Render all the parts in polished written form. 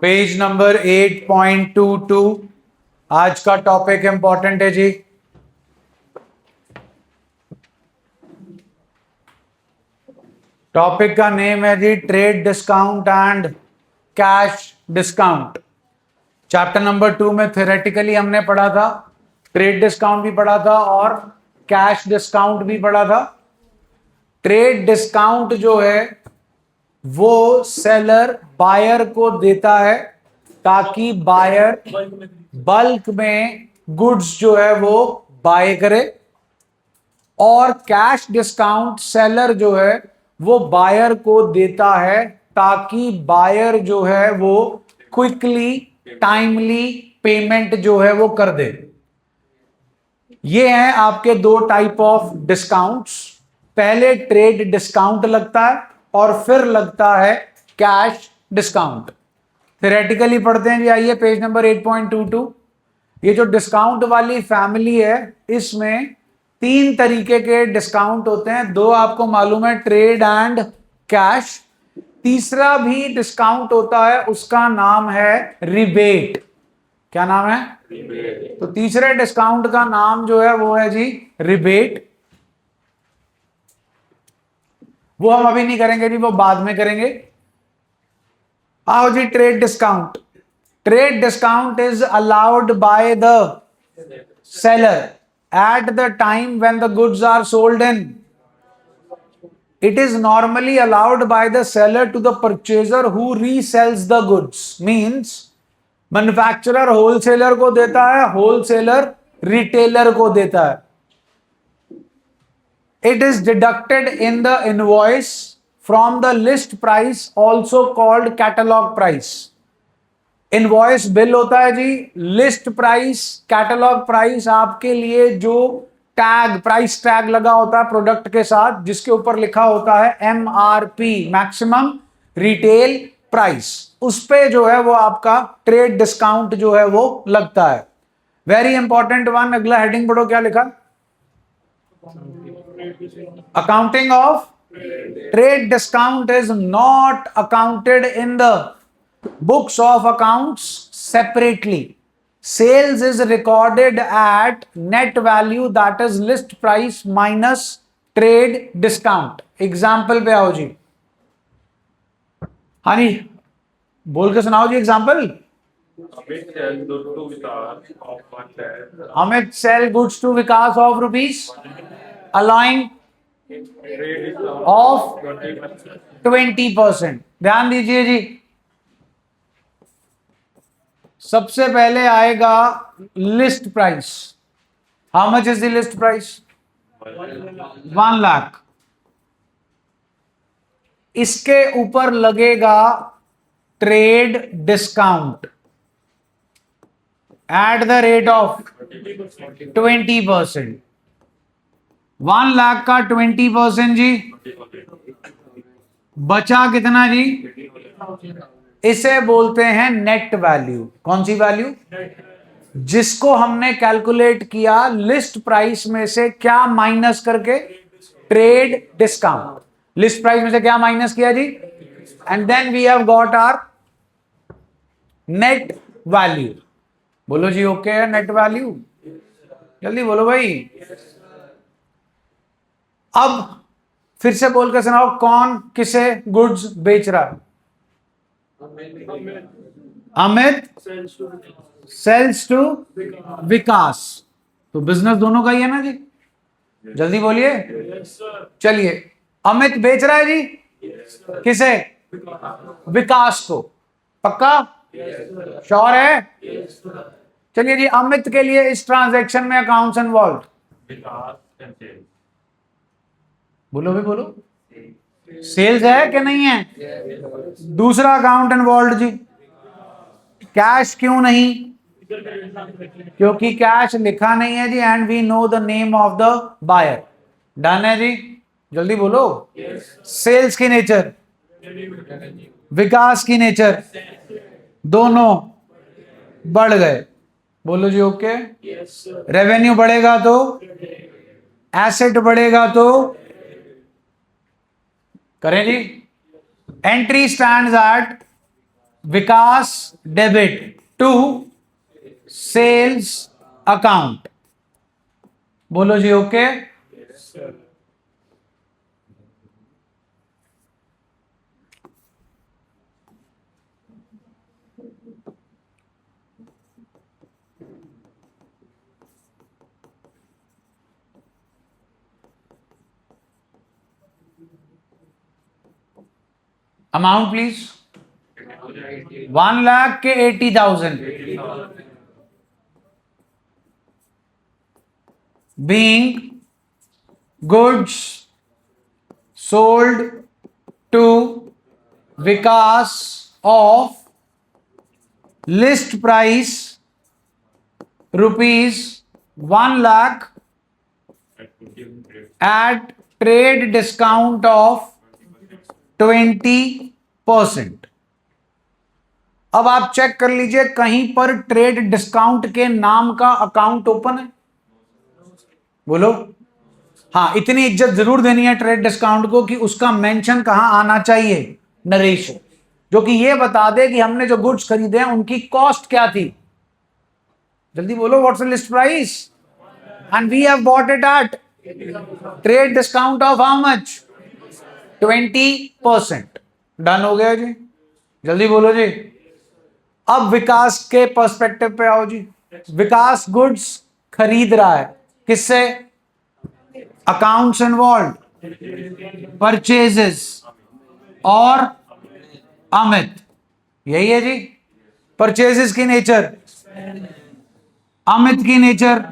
Page number 8.22। आज का topic important है जी। टॉपिक का नेम है जी trade discount and cash discount. Chapter number 2 में थ्योरेटिकली हमने पढ़ा था, ट्रेड डिस्काउंट भी पढ़ा था और कैश डिस्काउंट भी पढ़ा था। ट्रेड डिस्काउंट जो है वो सेलर बायर को देता है ताकि बायर बल्क में गुड्स जो है वो बाय करे, और कैश डिस्काउंट सेलर जो है वो बायर को देता है ताकि बायर जो है वो क्विकली टाइमली पेमेंट जो है वो कर दे। ये हैं आपके दो टाइप ऑफ डिस्काउंट्स। पहले ट्रेड डिस्काउंट लगता है और फिर लगता है कैश डिस्काउंट। थ्योरेटिकली पढ़ते हैं जी। आइए पेज नंबर 8.22। ये जो डिस्काउंट वाली फैमिली है इसमें तीन तरीके के डिस्काउंट होते हैं। दो आपको मालूम है, ट्रेड एंड कैश। तीसरा भी डिस्काउंट होता है, उसका नाम है रिबेट। क्या नाम है? रिबेट। तो तीसरे डिस्काउंट का नाम जो है वो है जी रिबेट। वो हम अभी नहीं करेंगे जी, वो बाद में करेंगे। आओ जी, trade discount. Trade discount is allowed by the seller at the time when the goods are sold in. It is normally allowed by the seller to the purchaser who resells the goods. Means manufacturer wholesaler को देता है, wholesaler retailer को देता है। It is deducted in the invoice from the list price, also called catalog price. Invoice bill होता है जी, list price, catalogue price आपके लिए जो टैग, प्राइस टैग लगा होता है प्रोडक्ट के साथ, जिसके ऊपर लिखा होता है MRP, मैक्सिमम रिटेल प्राइस, उस पे जो है वो आपका ट्रेड डिस्काउंट जो है वो लगता है। Very important one. अगला हेडिंग पढ़ो, क्या लिखा? Accounting of trade discount is not accounted in the books of accounts separately. Sales is recorded at net value, that is list price minus trade discount. Example पे आओ जी। हाँ जी, बोल के सुनाओ जी example. Amit sell goods to Vikas of rupees, allowing of 20%। ध्यान दीजिए जी, सबसे पहले आएगा list price. How much is the list price? 1 lakh. इसके ऊपर लगेगा trade discount at the rate of 20%। 1 lakh का 20% जी, बचा कितना जी? इसे बोलते हैं नेट वैल्यू। कौन सी वैल्यू? जिसको हमने कैलकुलेट किया लिस्ट प्राइस में से क्या माइनस करके? Trade discount. लिस्ट प्राइस में से क्या माइनस किया जी? And then we have got our net value. बोलो जी ओके है नेट वैल्यू? जल्दी बोलो भाई। अब फिर से बोल के सुनाओ, कौन किसे गुड्स बेच रहा है? अमित सेल्स टू विकास। तो बिजनेस दोनों का ही है ना जी? जल्दी बोलिए। चलिए, अमित बेच रहा है जी किसे? विकास को। पक्का? श्योर है? चलिए जी, अमित के लिए इस ट्रांजैक्शन में अकाउंट्स इन्वॉल्व। बोलो भी बोलो। सेल्स है कि नहीं है? दूसरा अकाउंट इन्वॉल्व जी। कैश क्यों नहीं? क्योंकि कैश लिखा नहीं है जी, and we know the name of the buyer. Done है जी? जल्दी बोलो। सेल्स की नेचर, विकास की नेचर, दोनों बढ़ गए। बोलो जी ओके। रेवेन्यू बढ़ेगा तो, एसेट बढ़ेगा तो, करें जी। Entry stands at Vikas debit to sales account. बोलो जी ओके। Amount please. 1,00,000 के 80,000 being goods sold to Vikas of list price rupees 1,00,000 at trade discount of 20%। अब आप चेक कर लीजिए कहीं पर ट्रेड डिस्काउंट के नाम का अकाउंट ओपन है? बोलो। हाँ, इतनी इज्जत जरूर देनी है ट्रेड डिस्काउंट को कि उसका मेंशन कहां आना चाहिए, नरेशन, जो कि ये बता दे कि हमने जो गुड्स खरीदे हैं उनकी कॉस्ट क्या थी। जल्दी बोलो, what's the list price and we have bought it at trade discount of how much? 20%। Done हो गया जी। जल्दी बोलो जी। अब विकास के पर्सपेक्टिव पे आओ जी। विकास गुड्स खरीद रहा है, किससे? अकाउंट्स इन्वॉल्व, परचेजेस और अमित, यही है जी। परचेजेस की नेचर, अमित की नेचर,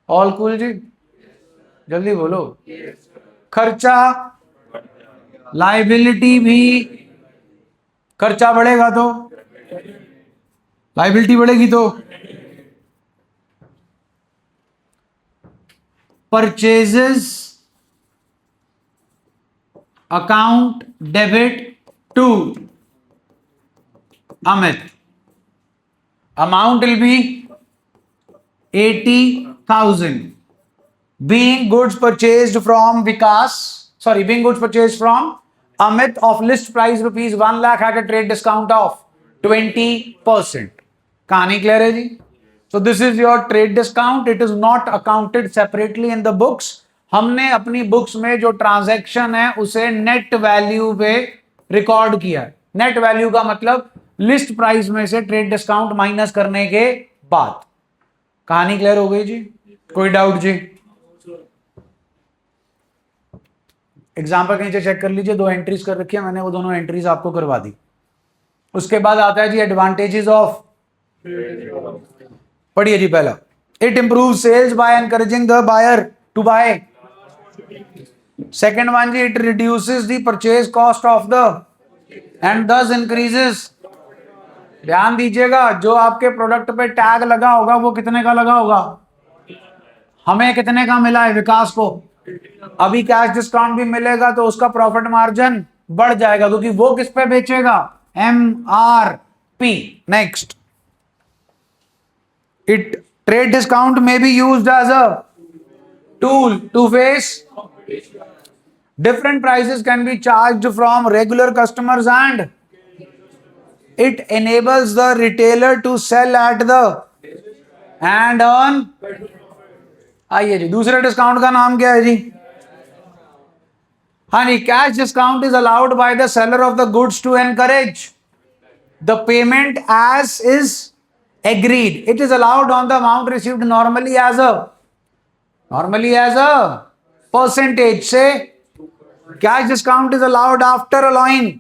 ऑल कूल जी। जल्दी बोलो। खर्चा, लाइबिलिटी भी, खर्चा बढ़ेगा तो लाइबिलिटी बढ़ेगी, तो purchases account debit to Amit, amount will be 80,000 being goods purchased from Vikas, being goods purchased from Amit of list price rupees 1,00,000 at a trade discount of 20%। कहानी क्लियर है जी? So this is your trade discount. It is not accounted separately in the books. हमने अपनी books में जो transaction है उसे net value पे record किया है। नेट वैल्यू का मतलब लिस्ट प्राइस में से ट्रेड डिस्काउंट माइनस करने के बाद। कहानी क्लियर हो गई जी? कोई डाउट जी? एग्जाम्पल के नीचे चेक कर लीजिए, 2 एंट्रीज कर रखी है मैंने, वो दोनों एंट्रीज आपको करवा दी। उसके बाद आता है जी एडवांटेजेस ऑफ, पढ़िए जी। पहला, it improve sales by encouraging the buyer to buy. Second one जी, it reduces the purchase cost of the and thus increases. ध्यान दीजिएगा, जो आपके प्रोडक्ट पे टैग लगा होगा वो कितने का लगा होगा? हमें कितने का मिला है? विकास को अभी कैश डिस्काउंट भी मिलेगा तो उसका प्रॉफिट मार्जिन बढ़ जाएगा, क्योंकि वो किस पे बेचेगा? MRP। Next, it trade discount में be used as a tool to face different prices can be charged from regular customers and it enables the retailer to sell at the and earn। आइए जी, दूसरे discount का नाम क्या है जी? हाँ जी, cash discount is allowed by the seller of the goods to encourage the payment as is agreed. It is allowed on the amount received normally as a percentage से। Cash discount is allowed after allowing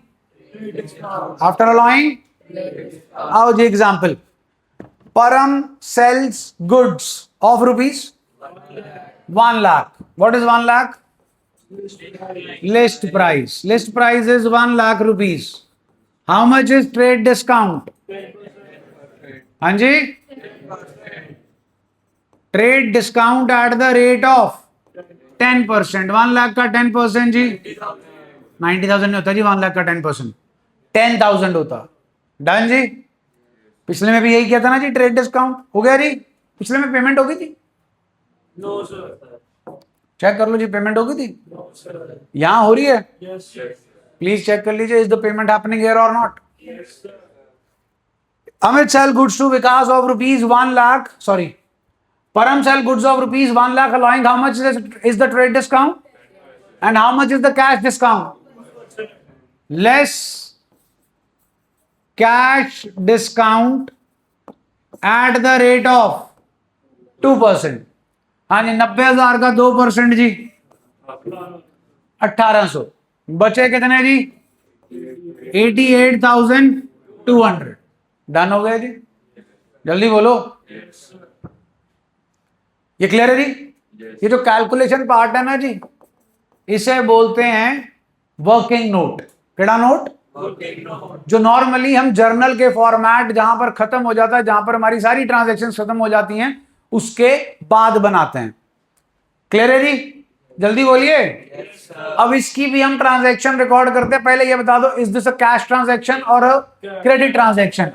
आओ जी example. Param sells goods of rupees 1,00,000। What is 1,00,000? List price. List price is 1,00,000 rupees. How much is trade discount? हाँ जी, trade discount at the rate of 10%। 1,00,000 का 10% जी 90,000 नहीं होता जी। 1,00,000 का 10% 10,000 होता। डन जी। पिछले में भी यही किया था ना जी, ट्रेड डिस्काउंट हो गया जी। पिछले में पेमेंट हो गई थी? No sir. चेक कर लो जी, पेमेंट हो गई थी? यहां हो रही है? प्लीज चेक कर लीजिए, is the payment happening here और not? Amit sell goods to Vikas of rupees 1 lakh, sorry, Param sell goods of rupees 1 lakh, allowing how much is the trade discount and how much is the cash discount? Less cash discount at the rate of 2%. हाँ जी, 90,000 का 2% जी 1800, बचे कितने जी? 88,200। Done हो गए जी, जल्दी बोलो। ये clear है जी? ये जो कैलकुलेशन पार्ट है ना जी, इसे बोलते हैं वर्किंग नोट। केड़ा नोट? जो नॉर्मली हम जर्नल के फॉर्मेट, जहां पर खत्म हो जाता है, जहां पर हमारी सारी ट्रांजैक्शंस खत्म हो जाती हैं, उसके बाद बनाते हैं। क्लियर है जी? जल्दी बोलिए। अब इसकी भी हम ट्रांजैक्शन रिकॉर्ड करते हैं। पहले ये बता दो, is this a cash transaction और अ क्रेडिट ट्रांजैक्शन?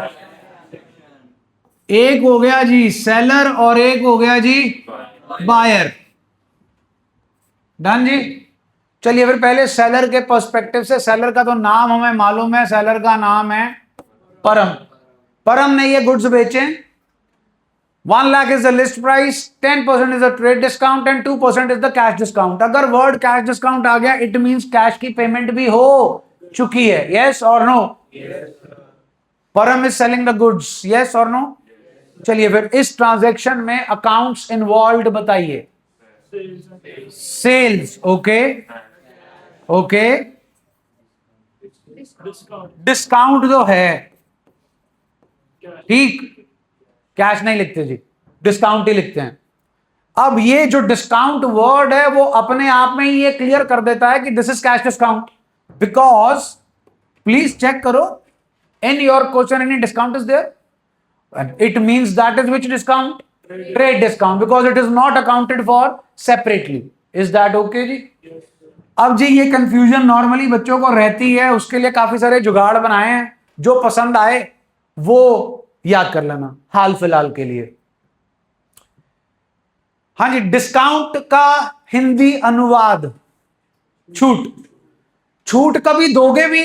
एक हो गया जी सेलर और एक हो गया जी बायर। डन जी। चलिए फिर पहले सेलर के पर्सपेक्टिव से, सेलर का तो नाम हमें मालूम है, सेलर का नाम है परम। परम ने ये गुड्स बेचे, 1 lakh is the list price, 10% is the trade discount and 2% is the cash discount. अगर वर्ड कैश डिस्काउंट आ गया, इट मींस कैश की पेमेंट भी हो चुकी है। यस और no? Param is selling the goods, yes और नो? चलिए फिर इस ट्रांजैक्शन में अकाउंट्स इन्वॉल्व बताइए। Sales, okay okay. डिस्काउंट जो है, ठीक, कैश नहीं लिखते जी, डिस्काउंट ही लिखते हैं। अब ये जो डिस्काउंट वर्ड है वो अपने आप में ही ये क्लियर कर देता है कि this is cash discount, because please check करो in your question any discount is there, it means that is which discount? Trade discount, because it is not accounted for separately. Is that okay जी? अब जी ये confusion normally बच्चों को रहती है, उसके लिए काफी सारे जुगाड़ बनाए हैं, जो पसंद आए वो याद कर लेना हाल फिलहाल के लिए। हाँ जी, डिस्काउंट का हिंदी अनुवाद छूट। छूट कभी दोगे भी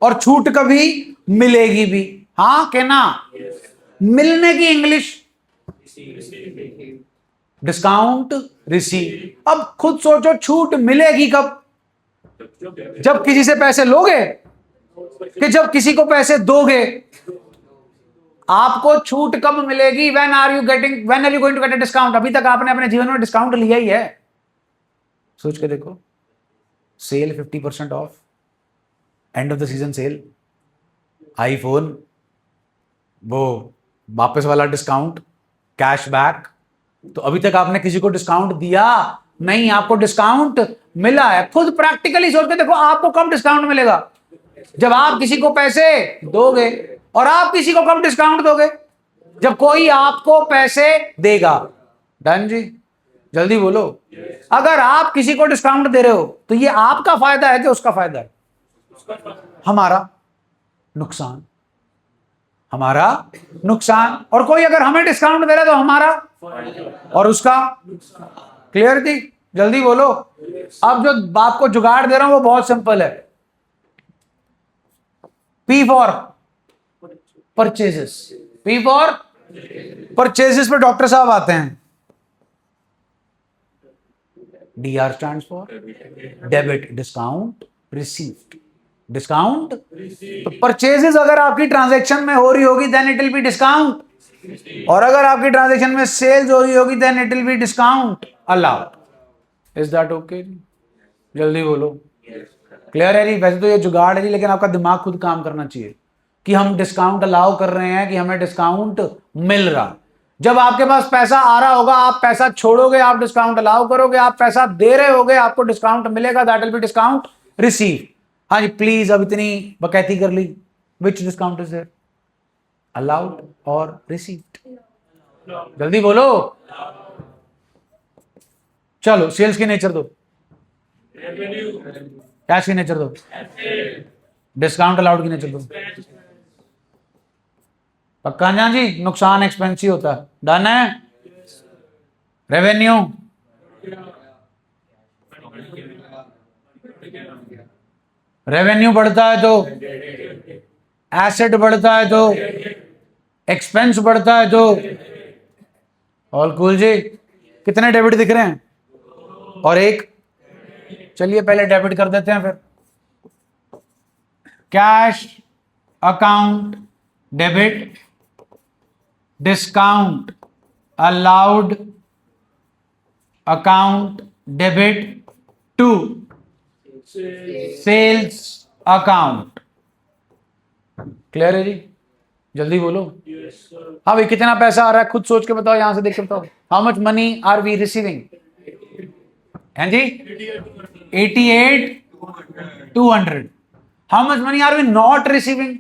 और छूट कभी मिलेगी भी। हाँ के ना? मिलने की इंग्लिश डिस्काउंट रिसीव। अब खुद सोचो, छूट मिलेगी कब? जब किसी से पैसे लोगे कि जब किसी को पैसे दोगे? आपको छूट कब मिलेगी? When are you going to get a discount? अभी तक आपने अपने जीवन में डिस्काउंट लिया ही है? सोच के देखो, sale 50% off, end of the season sale, iPhone, वो वापस वाला डिस्काउंट, कैशबैक। तो अभी तक आपने किसी को डिस्काउंट दिया नहीं, आपको डिस्काउंट मिला है। खुद प्रैक्टिकली सोच के देखो, आपको कब डिस्काउंट मिलेगा? जब आप किसी को पैसे दोगे। और आप किसी को कब डिस्काउंट दोगे? जब कोई आपको पैसे देगा। डन जी, जल्दी बोलो। अगर आप किसी को डिस्काउंट दे रहे हो तो ये आपका फायदा है कि उसका फायदा है? हमारा नुकसान, हमारा नुकसान। और कोई अगर हमें डिस्काउंट दे रहा है तो हमारा और उसका। क्लियर थी? जल्दी बोलो। अब जो बात को जुगाड़ दे रहा हूं वो बहुत सिंपल है। P for purchases, P for purchases पे डॉक्टर साहब आते हैं। DR stands for debit, discount received, discount. तो परचेजेस अगर आपकी ट्रांजैक्शन में हो रही होगी then it will be discount, और अगर आपकी ट्रांजैक्शन में सेल्स हो रही होगी then it will be discount allowed. Is that okay? जल्दी बोलो। क्लियर है जी? वैसे तो ये जुगाड़ है जी, लेकिन आपका दिमाग खुद काम करना चाहिए कि हम डिस्काउंट अलाउ कर रहे हैं कि हमें डिस्काउंट मिल रहा। जब आपके पास पैसा आ रहा होगा, आप पैसा छोड़ोगे, आप डिस्काउंट अलाउ करोगे। आप पैसा दे रहे होगे, आपको डिस्काउंट मिलेगा, that will be discount receive. हाँ जी, प्लीज अब इतनी बकैती कर ली। Which discount is there? Allowed और रिसीव्ड? जल्दी बोलो। चलो सेल्स की नेचर दो, कैश की नेचर दो, डिस्काउंट अलाउड की नेचर दो। पक्का ना जी? नुकसान एक्सपेंसिव होता है। डन है? रेवेन्यू, रेवेन्यू बढ़ता है तो, एसेट बढ़ता है तो, एक्सपेंस बढ़ता है तो। ऑल कूल जी। कितने डेबिट दिख रहे हैं? और एक। चलिए पहले डेबिट कर देते हैं फिर। Cash account debit, discount allowed account debit to sales account. Clear है जी? जल्दी बोलो। हाँ भाई, कितना पैसा आ रहा है खुद सोच के बताओ, यहां से देख के बताओ। How much money are we receiving? हैं जी? 88,200। How much money are we not receiving?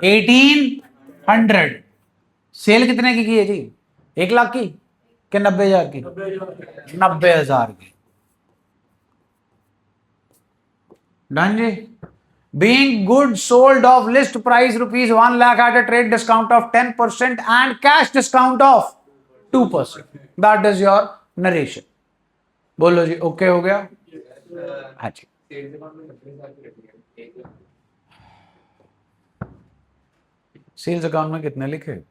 1,800। Sale कितने की है जी? 1 लाख की कि 90,000 की? 90,000 की। Done ji. Being goods sold of list price rupees 1 lakh at a trade discount of 10% and cash discount of 2%. That is your narration. बोलो जी, okay हो गया? हाँ जी। सेल्स अकाउंट में कितने लिखे?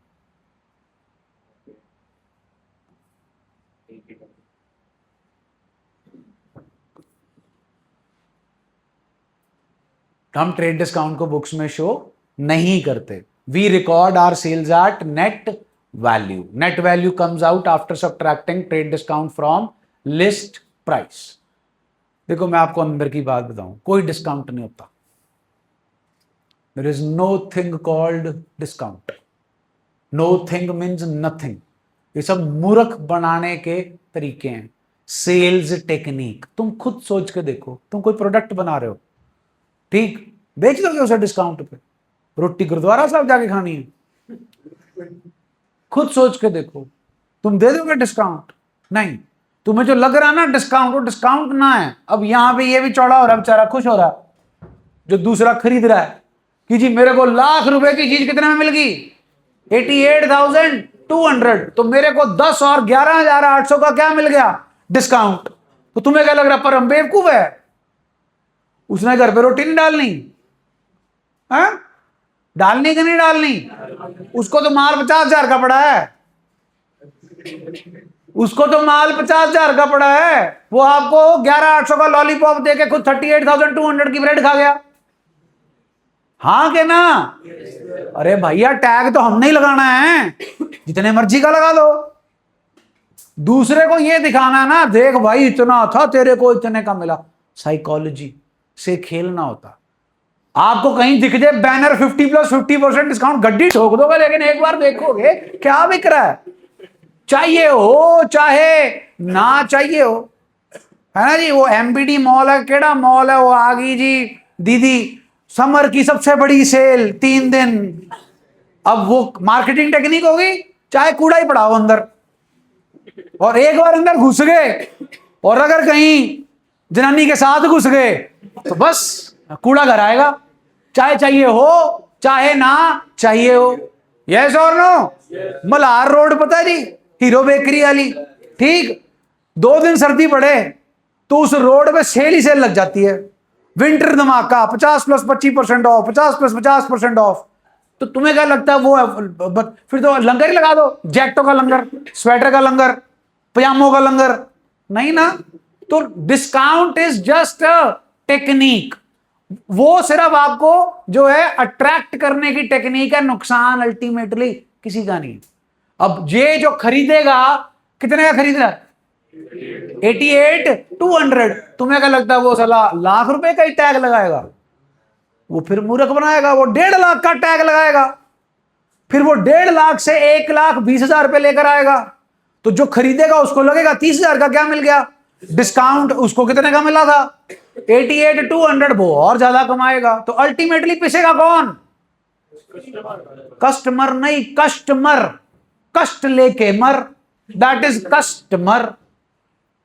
हम ट्रेड डिस्काउंट को बुक्स में शो नहीं करते। We record our sales at net value. Net value comes out after subtracting trade discount from list price. देखो मैं आपको अंदर की बात बताऊं, कोई डिस्काउंट नहीं होता। There is no thing called discount. No thing means nothing. ये सब मूर्ख बनाने के तरीके हैं। Sales technique. तुम खुद सोच के देखो, तुम कोई प्रोडक्ट बना रहे हो, ठीक, बेच दोगे उसे डिस्काउंट पे? रोटी गुरुद्वारा साहब जाके खानी है? खुद सोच के देखो, तुम दे दोगे डिस्काउंट? नहीं। तुम्हें जो लग रहा है ना डिस्काउंट, वो डिस्काउंट ना है। अब यहां पे ये भी चौड़ा हो रहा है, बेचारा खुश हो रहा है जो दूसरा खरीद रहा है कि जी मेरे को ₹1,00,000 की चीज कितने में मिल गई? 88,200। तो मेरे को 10 और 11,800 का क्या मिल गया? डिस्काउंट। तो तुम्हें क्या लग रहा है परम बेवकूफ है? उसने घर पे रोटी नहीं डालनी? हाँ? डालनी कि नहीं डालनी? उसको तो माल 50,000 का पड़ा है। उसको तो माल 50,000 का पड़ा है। वो आपको 11,800 का लॉलीपॉप देके खुद 38,200 की ब्रेड खा गया। हाँ के ना? अरे भैया, टैग तो हमने ही लगाना है, जितने मर्जी का लगा लो। दूसरे को ये दिखाना है ना, देख भाई इतना था, तेरे को इतने का मिला। साइकोलॉजी से खेलना होता। आपको कहीं दिख जाए बैनर 50 + 50% डिस्काउंट, गड्डी ठोक दोगे, लेकिन एक बार देखोगे क्या बिक रहा है। चाहिए हो चाहे ना चाहिए हो, है ना जी? वो एमबीडी मॉल है, केड़ा मॉल है, वो आ गई जी दीदी समर की सबसे बड़ी सेल 3 दिन। अब वो मार्केटिंग टेक्निक होगी, चाहे कूड़ा ही पड़ा हो अंदर, और एक बार अंदर घुस गए और अगर कहीं जनानी के साथ घुस गए तो बस कूड़ा घर आएगा, चाहे चाहिए हो चाहे ना चाहिए हो। यस और नो? मल्हार रोड पता है जी, हीरो बेकरी वाली, ठीक, 2 दिन सर्दी पड़े तो उस रोड पे सेल ही सेल लग जाती है। विंटर धमाका, 50 + 25% ऑफ, 50 + 50% ऑफ। तो तुम्हें क्या लगता है वो फिर तो लंगर ही लगा दो, जैकेटों का लंगर, स्वेटर का लंगर, पजामों का लंगर। नहीं ना? तो discount is just a technique. वो सिर्फ आपको जो है अट्रैक्ट करने की टेक्निक है, नुकसान अल्टीमेटली किसी का नहीं। अब ये जो खरीदेगा, कितने का खरीद रहा है? 88,200। तुम्हें क्या लगता है वो साला ₹1,00,000 का ही टैग लगाएगा? वो फिर मूर्ख बनाएगा, वो 1.5 लाख का टैग लगाएगा, फिर वो 1.5 लाख से 1,20,000 रुपए लेकर आएगा। तो जो खरीदेगा उसको लगेगा 30,000 का क्या मिल गया डिस्काउंट, उसको कितने का मिला था? 88,200। वो और ज्यादा कमाएगा। तो अल्टीमेटली पिसेगा कौन? कस्टमर नहीं, कस्टमर। कष्ट लेके मर, दैट इज कस्टमर।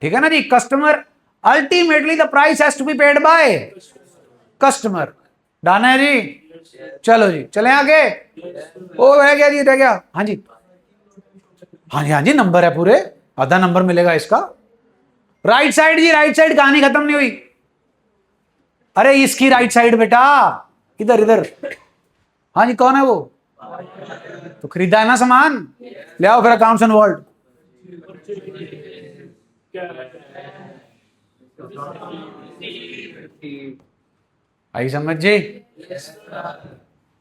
ठीक है ना जी? Customer, ultimately the price has to be paid by customer. Done है जी? चलो जी, चले आगे। ओ रह गया जी, रह गया। हाँ जी, हाँ जी, हाँ जी, नंबर है पूरे, आधा नंबर मिलेगा इसका। राइट साइड जी, राइट साइड, कहानी खत्म नहीं हुई। अरे इसकी राइट साइड बेटा, इधर इधर। हाँ जी, कौन है वो? तो खरीदा है ना सामान, ले आओ फिर अकाउंट्स इन्वॉल्व। आई समझ जी?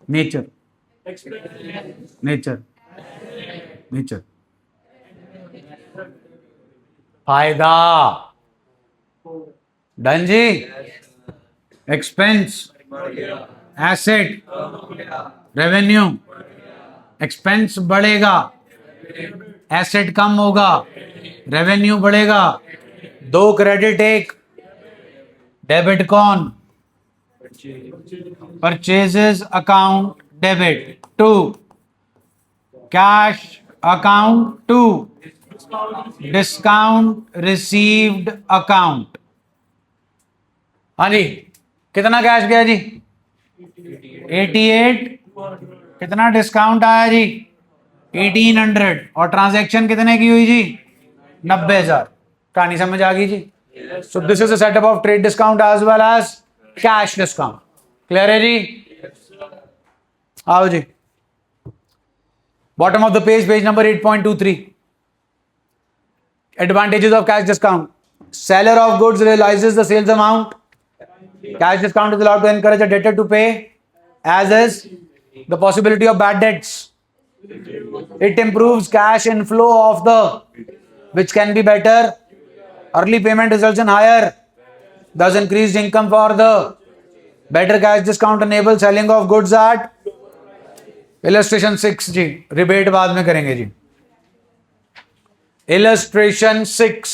नेचर नेचर नेचर, फायदा, डन जी। Expense, asset, revenue. एक्सपेंस बढ़ेगा, एसेट कम होगा, रेवेन्यू बढ़ेगा। दो क्रेडिट, एक डेबिट। कौन? Purchases account debit, to cash account, to discount received account. हाँ जी, कितना कैश गया जी? 88। कितना डिस्काउंट आया जी? 1800। और ट्रांजैक्शन कितने की हुई जी? 90,000। कहानी समझ आ गई जी? So this is a setup of trade discount as well as cash discount. Clear है जी? आओ जी, bottom of the page, page number 8.23। Advantages of cash discount. Seller of goods realizes the sales amount. Cash discount is allowed to encourage a debtor to pay, as is the possibility of bad debts. It improves cash inflow of the, which can be better. Early payment results in higher, thus increased income for the. Better cash discount enables selling of goods at. Illustration 6 जी, rebate बाद में करेंगे जी। Illustration 6.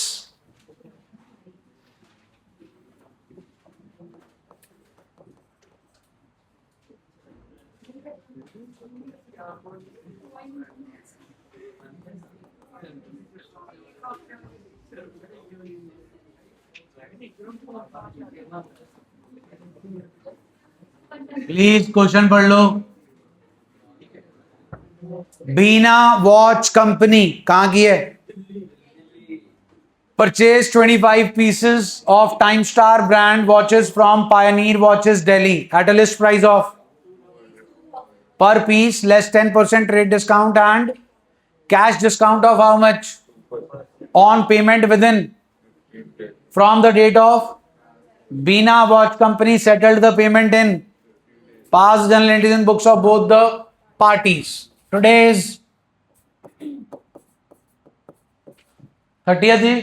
Please question पढ़ लो। बीना watch company कहां की है? Purchased 25 pieces of Time Star brand watches from Pioneer Watches Delhi at a list price of, per piece less 10% trade discount and cash discount of how much? On payment within, from the date of. Bina Watch Company settled the payment in, past journal entries in books of both the parties. Today is 30th जी,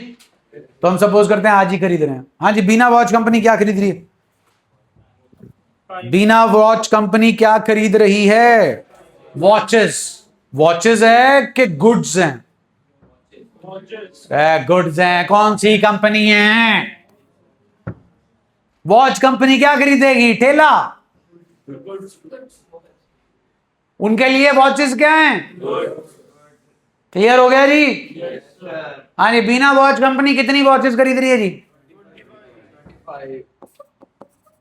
तो हम suppose करते हैं आज ही खरीद रहे हैं। हाँ जी, Bina watch company क्या खरीद रही है? बीना वॉच कंपनी क्या खरीद रही है? वॉचेस। वॉचेस है कि गुड्स हैं? गुड्स हैं। कौन सी कंपनी है? वॉच कंपनी क्या खरीदेगी? ठेला। उनके लिए वॉचेस क्या हैं? क्लियर हो गया जी? हाँ जी, बीना वॉच कंपनी कितनी वॉचेस खरीद रही है जी?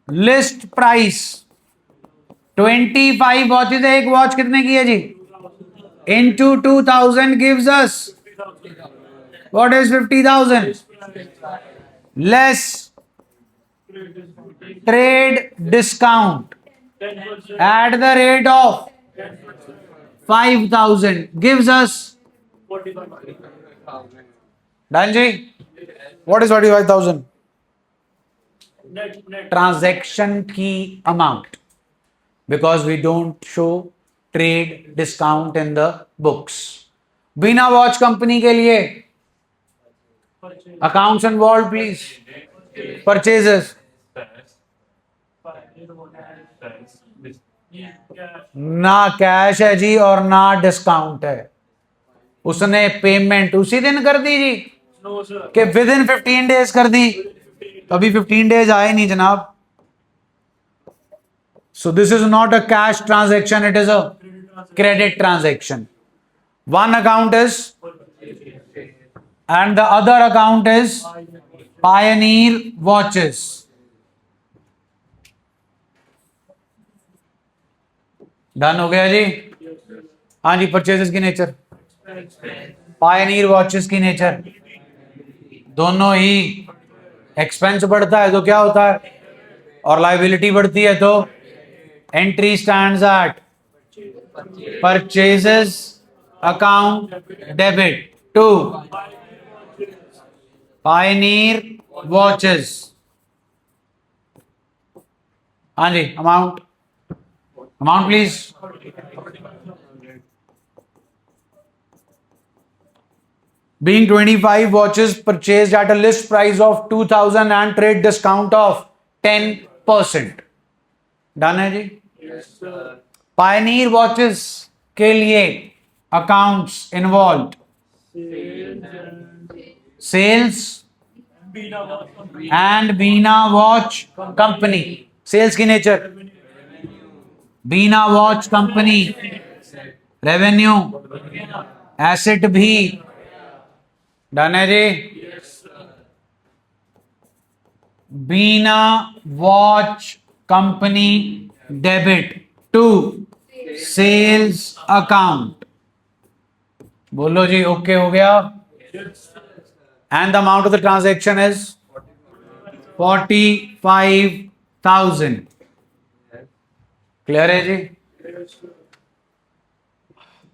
लिस्ट प्राइस 25 वॉचेस है। एक वॉच कितने की है जी? Into 2000 gives us what is 50,000 less trade discount at the rate of 5,000 gives us. Done ji? What is 45,000? Transaction key amount, because we don't show trade discount in the books. Bina watch company के लिए accounts involved please. Purchases ना cash है जी और ना discount है। उसने payment उसी दिन कर दी जी कि विद इन 15 डेज कर दी? अभी 15 डेज आए नहीं जनाब। So this is not a cash transaction, it is a credit transaction. One account is and the other account is Pioneer watches. Done हो गया जी? हाँ जी, परचेजेस की नेचर, पायनीर वॉचेस की नेचर, दोनों ही एक्सपेंस बढ़ता है तो क्या होता है? और लाइबिलिटी बढ़ती है तो entry stands at purchases account debit to Pioneer watches. हाँ जी, amount please. Being 25 watches purchased at a list price of 2000 and trade discount of 10%. Done है जी। पायनीर वॉचेस के लिए accounts involve sales and Bina watch company. Sales की नेचर Bina watch company revenue asset भी। Done है जी। Bina watch company debit to sales account. बोलो जी, ओके हो गया। And the amount of the transaction is 45,000। Clear है जी।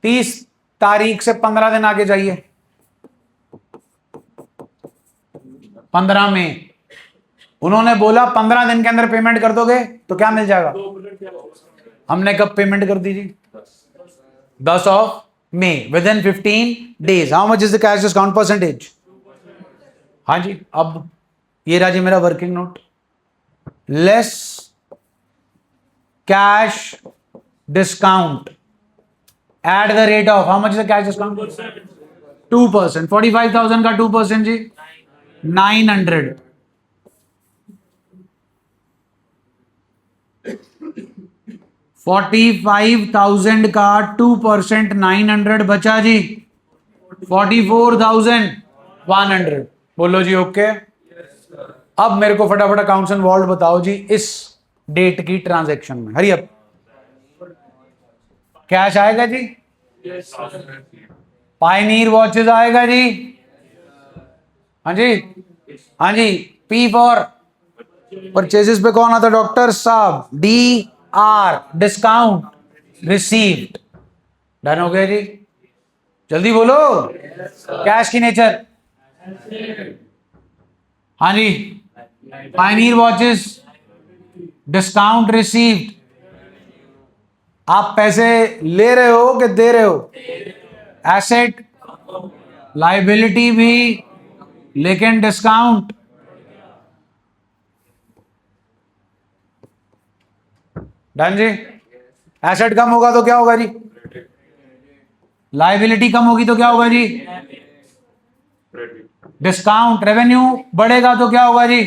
30 तारीख से 15 दिन आगे जाइए। 15 में उन्होंने बोला 15 दिन के अंदर पेमेंट कर दोगे तो क्या मिल जाएगा। हमने कब पेमेंट कर दी जी? 10 of May, with in 15 days. How much is the cash discount percentage? हाँ जी, अब ये रहा जी मेरा working note. Less cash discount at the rate of, how much is the cash discount? 2%। 45,000 का 2% जी 900। 45,000 का 2% 900 बचा जी 44,100। बोलो जी ओके। अब मेरे को फटाफट अकाउंट्स इन्वॉल्व बताओ जी इस डेट की ट्रांजैक्शन में। Hurry up. कैश आएगा जी? पायनीर वॉचेस आएगा जी? हाँ जी, हाँ जी। पी फॉर परचेजेस पे कौन आता? डॉक्टर साहब। D R discount received. Done हो गया जी। जल्दी बोलो। कैश की नेचर। हाँ जी, पायनीर वॉचेस डिस्काउंट रिसीव्ड। आप पैसे ले रहे हो कि दे रहे हो? एसेट लाइबिलिटी भी, लेकिन डिस्काउंट। डन जी। एसेट कम होगा तो क्या होगा जी? लाइबिलिटी कम होगी तो क्या होगा जी? डिस्काउंट। रेवेन्यू बढ़ेगा तो क्या होगा जी?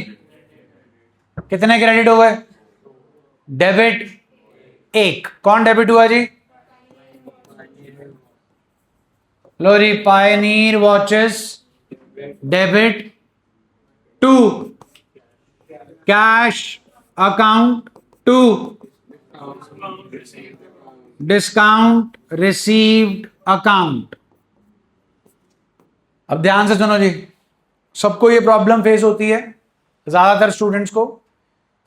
कितने क्रेडिट हो गए? डेबिट 1। कौन डेबिट हुआ जी? लो जी, Pioneer watches debit to cash account to discount received account. अब ध्यान से सुनो जी, सबको ये प्रॉब्लम फेस होती है ज्यादातर स्टूडेंट्स को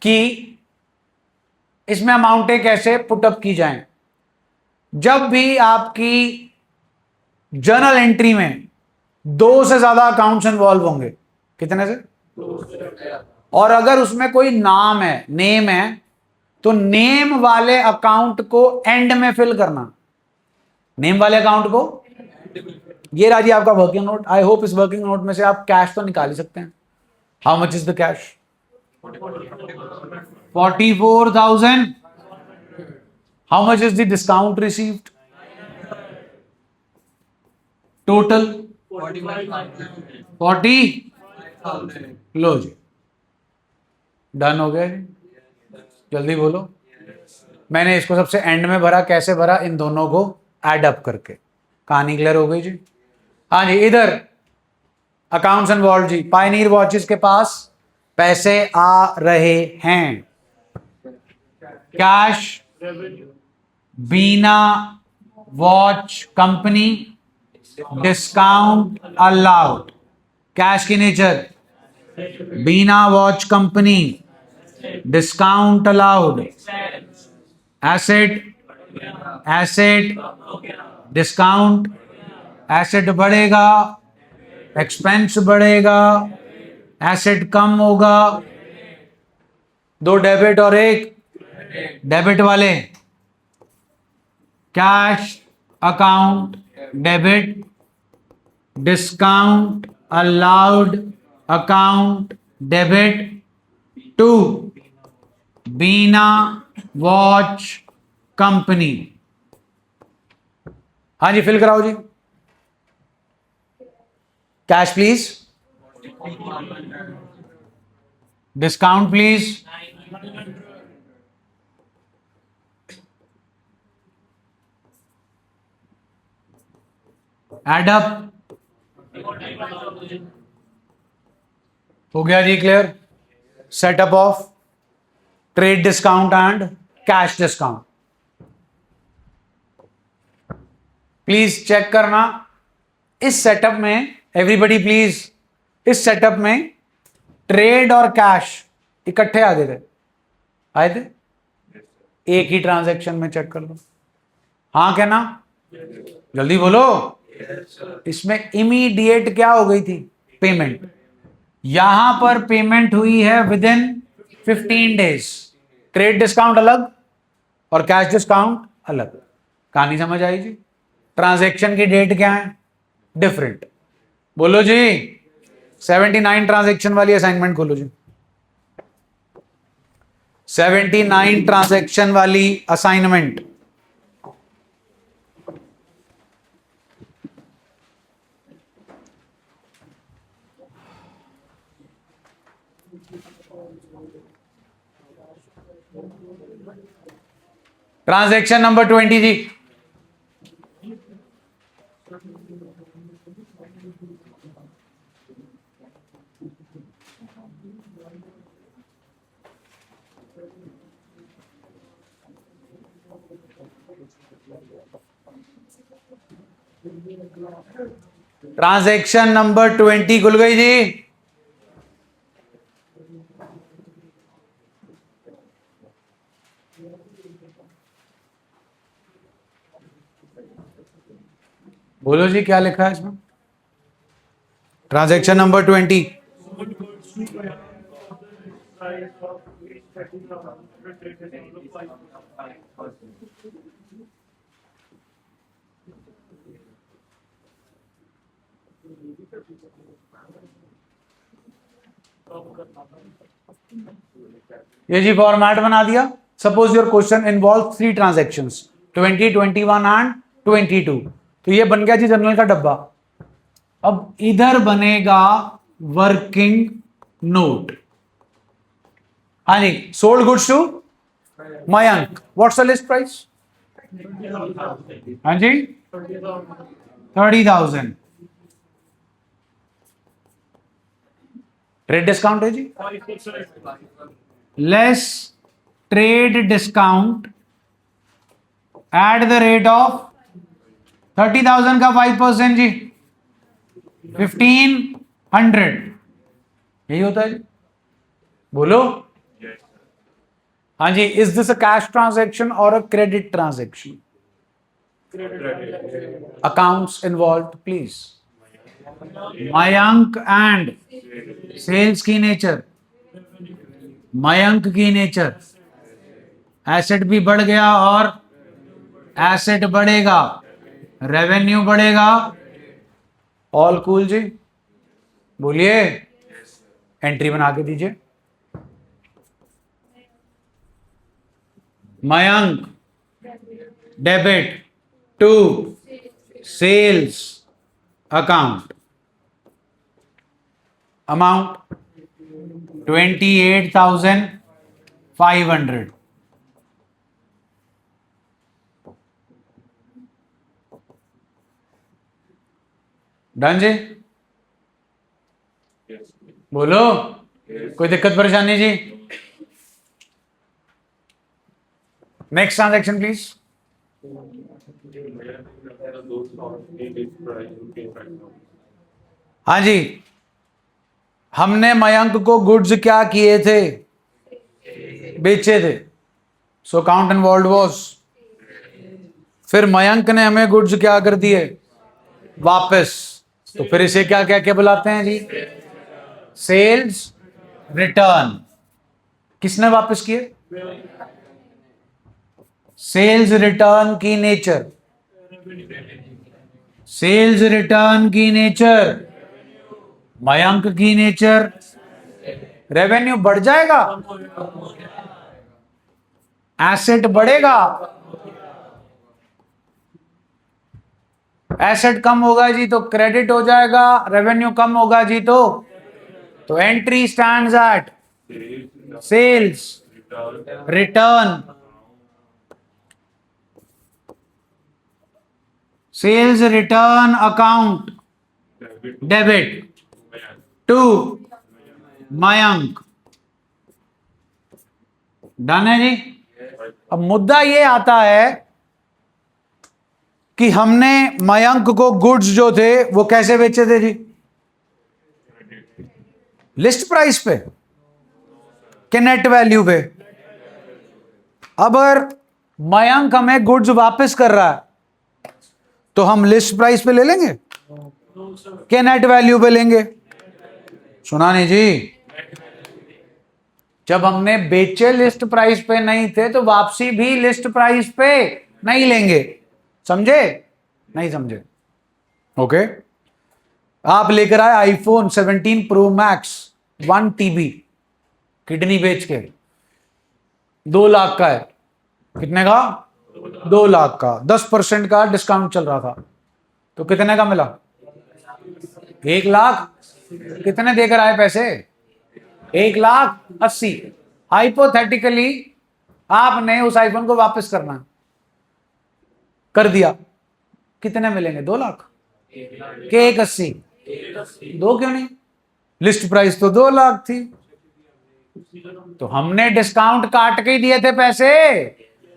कि इसमें अमाउंटें कैसे पुटअप की जाएं। जब भी आपकी जर्नल एंट्री में 2 से ज्यादा अकाउंट्स इन्वॉल्व होंगे, कितने से? और अगर उसमें कोई नाम है, नेम है, तो नेम वाले अकाउंट को एंड में फिल करना। नेम वाले अकाउंट को, ये रहा जी आपका वर्किंग नोट। आई होप इस वर्किंग नोट में से आप कैश तो निकाल ही सकते हैं। How much is the cash? 44,000। How much is the discount received? Total 40। लो जी, डन हो गया जी। जल्दी बोलो। मैंने इसको सबसे एंड में भरा। कैसे भरा? इन दोनों को एड अप करके। कहानी क्लियर हो गई जी। हाँ जी, इधर अकाउंट्स इन्वॉल्व जी। पायनीर वॉचेस के पास पैसे आ रहे हैं। Cash Bina watch company discount allowed. Cash की नेचर Bina watch company discount allowed, asset, asset, discount, asset बढ़ेगा, एक्सपेंस बढ़ेगा, एसेट कम होगा, दो डेबिट और एक डेबिट वाले, cash account debit, discount allowed account debit to Bina watch company. हाँ जी, फिल कराओ जी। Cash please, discount please, add up, हो गया जी clear. Setup of trade discount and cash discount. Please check करना इस सेटअप में, एवरीबडी प्लीज, इस सेटअप में ट्रेड और कैश इकट्ठे आ गए थे, आए थे एक ही ट्रांजैक्शन में, चेक कर लो। हाँ कहना, जल्दी बोलो। इसमें इमीडिएट क्या हो गई थी? पेमेंट। यहां पर पेमेंट हुई है with in 15 days. Trade discount अलग और कैश डिस्काउंट अलग। कहानी समझ आई जी? ट्रांजैक्शन की डेट क्या है? डिफरेंट। बोलो जी। 79 ट्रांजैक्शन वाली असाइनमेंट खोलो जी। 79 ट्रांजैक्शन वाली असाइनमेंट। ट्रांजैक्शन नंबर 20 जी। ट्रांजैक्शन नंबर 20 खुल गई जी। बोलो जी, क्या लिखा है इसमें? Transaction number 20। ये जी फॉर्मेट बना दिया। Suppose your question involve 3 transactions, 20, 21 and 22। तो ये बन गया जी जनरल का डब्बा। अब इधर बनेगा वर्किंग नोट। हाँ जी, sold goods to Mayank, what's the list price? हाँ जी, 30,000। ट्रेड डिस्काउंट है जी, less trade discount at the rate of 30,000 का 5% जी, 1,500। यही होता है जी। बोलो। हाँ जी, is this a cash transaction और a credit transaction? Accounts involve please. Mayank and sales की नेचर, मयंक की नेचर, एसेट भी बढ़ गया और एसेट बढ़ेगा, रेवेन्यू बढ़ेगा। ऑल कूल जी? बोलिए। एंट्री बना के दीजिए। Mayank debit to sales account, amount 28,500। Done जी? बोलो, कोई दिक्कत परेशानी जी? Next transaction please. हाँ जी, हमने मयंक को गुड्स क्या किए थे? बेचे थे, सो अकाउंट इन्वॉल्व वॉज। फिर मयंक ने हमें गुड्स क्या कर दिए, वापस, तो फिर इसे क्या क्या क्या बुलाते हैं जी, सेल्स रिटर्न। किसने वापस किए, सेल्स रिटर्न की नेचर, सेल्स रिटर्न की नेचर, मयंक की नेचर, रेवेन्यू बढ़ जाएगा, एसेट बढ़ेगा, एसेट कम होगा जी तो क्रेडिट हो जाएगा, रेवेन्यू कम होगा जी तो entry stands at sales return, sales return account debit to Mayank. Done है जी। अब मुद्दा ये आता है कि हमने मयंक को गुड्स जो थे वो कैसे बेचे थे जी, लिस्ट प्राइस पे कि नेट वैल्यू पे। अब अगर मयंक हमें गुड्स वापस कर रहा है तो हम लिस्ट प्राइस पे ले लेंगे कि नेट वैल्यू पे लेंगे, सुना नहीं जी। जब हमने बेचे लिस्ट प्राइस पे नहीं थे तो वापसी भी लिस्ट प्राइस पे नहीं लेंगे, समझे, नहीं समझे, ओके। आप लेकर आए iPhone 17 pro max 1 TB, kidney बेच के 2 लाख का है, कितने का, 2 लाख का, 10% का डिस्काउंट चल रहा था, तो कितने का मिला, 1 लाख। कितने देकर आए पैसे, 1,80,000। हाइपोथेटिकली आपने उस आईफोन को वापस करना कर दिया, कितने मिलेंगे, 2 लाख के 1,80,000, 2 क्यों नहीं, लिस्ट प्राइस तो 2 लाख थी, तो हमने डिस्काउंट काट के ही दिए थे पैसे।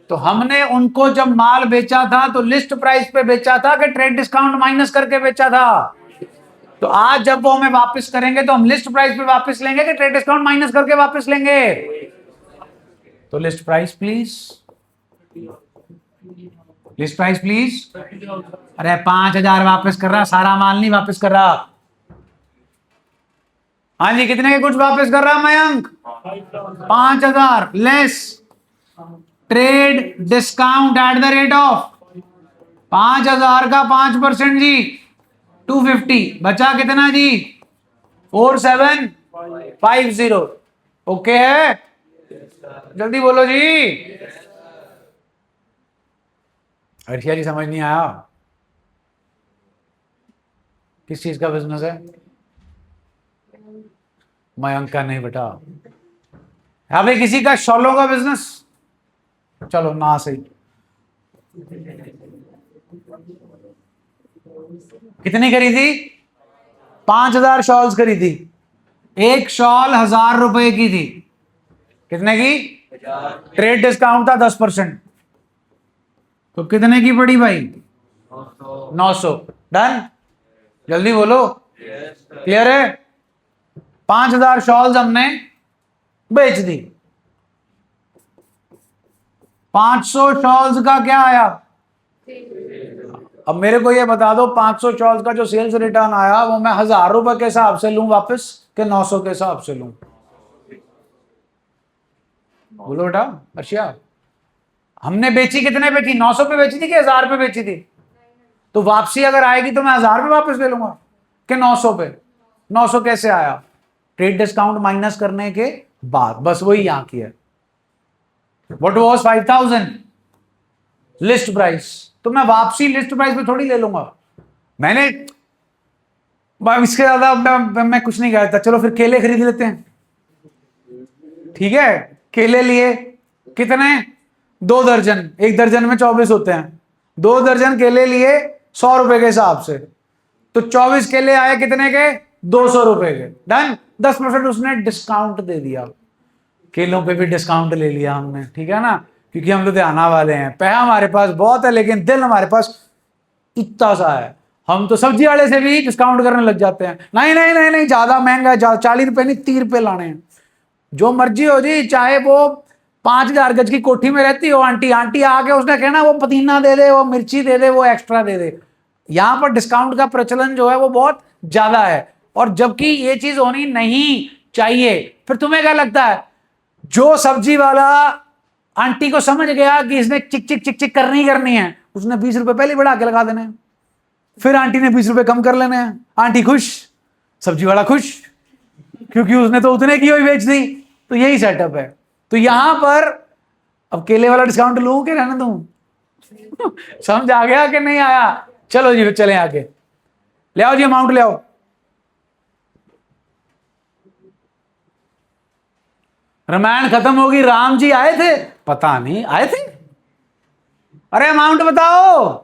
तो हमने उनको जब माल बेचा था तो लिस्ट प्राइस पे बेचा था कि ट्रेड डिस्काउंट माइनस करके बेचा था। तो आज जब वो हमें वापस करेंगे तो हम लिस्ट प्राइस पे वापस लेंगे कि ट्रेड डिस्काउंट माइनस करके वापस लेंगे, तो list price please, list price please. अरे 5,000 वापस कर रहा, सारा माल नहीं वापस कर रहा। हाँ जी, कितने के गुड्स वापस कर रहा Mayank, 5,000 less trade discount at the rate of 5,000 का 5% जी 250, बचा कितना जी 4750। ओके है, जल्दी बोलो जी। अर्शिया जी समझ नहीं आया, किस चीज का बिजनेस है, मयंक का नहीं बेटा, अबे किसी का शॉलों का बिजनेस, चलो ना सही। कितनी खरीदी, 5,000 शॉल्स खरीदी, एक शॉल 1,000 रुपए की थी, कितने की, ट्रेड डिस्काउंट था 10%, तो कितने की पड़ी भाई, 900। डन, जल्दी बोलो, क्लियर है। 5,000 शॉल्स हमने बेच दी, 500 शॉल्स का क्या आया। अब मेरे को ये बता दो 500 शॉल्स का जो सेल्स रिटर्न आया वो मैं 1,000 रुपए के हिसाब से लूं वापस कि 900 के हिसाब से लूं, बोलो बेटा। अर्शिया, हमने बेची कितने पे थी, 900 पे बेची थी कि 1,000 पे बेची थी, तो वापसी अगर आएगी तो मैं 1,000 पे वापस ले लूंगा कि 900 पे। 900 कैसे आया, ट्रेड डिस्काउंट माइनस करने के बाद, बस वही यहां की है। व्हाट वाज 5,000 लिस्ट प्राइस, तो मैं वापसी लिस्ट प्राइस पे थोड़ी ले लूंगा। मैंने इसके ज्यादा मैं कुछ नहीं कहा था। चलो फिर केले खरीद लेते हैं, ठीक है, केले लिए कितने, 2 दर्जन, 1 दर्जन में 24 होते हैं, 2 दर्जन केले लिए 100 रुपए के हिसाब से, तो 24 केले आए कितने के, 200 रुपए के। डन, 10% उसने डिस्काउंट दे दिया, केलों पे भी डिस्काउंट ले लिया हमने, ठीक है ना, क्योंकि हम लुधियाना वाले हैं, पैसा हमारे पास बहुत है लेकिन दिल हमारे पास इतना सा है, हम तो सब्जी वाले से भी डिस्काउंट करने लग जाते हैं। नहीं नहीं नहीं नहीं, ज्यादा महंगा है, 40 रुपए नहीं 30 रुपए लाने हैं, जो मर्जी हो जी, चाहे वो 5,000 गज की कोठी में रहती हो आंटी, आंटी आके उसने कहना वो पुदीना दे दे, वो मिर्ची दे दे, वो एक्स्ट्रा दे दे। यहां पर डिस्काउंट का प्रचलन जो है वो बहुत ज्यादा है, और जबकि ये चीज होनी नहीं चाहिए। फिर तुम्हें क्या लगता है, जो सब्जी वाला आंटी को समझ गया कि इसने चिक चिक चिक चिक करनी करनी है, उसने 20 रुपए पहले बढ़ा के लगा देने हैं, फिर आंटी ने 20 रुपए कम कर लेने हैं, आंटी खुश, सब्जी वाला खुश, क्योंकि उसने तो उतने की ही बेच दी। तो यही सेटअप है। तो यहां पर अब केले वाला डिस्काउंट लूं कि रहने दूं? समझ आ गया कि नहीं आया? चलो जी चले आगे, ले आओ जी अमाउंट ले आओ। रामायण खत्म होगी, राम जी आए थे? पता नहीं आए थे। अरे अमाउंट बताओ।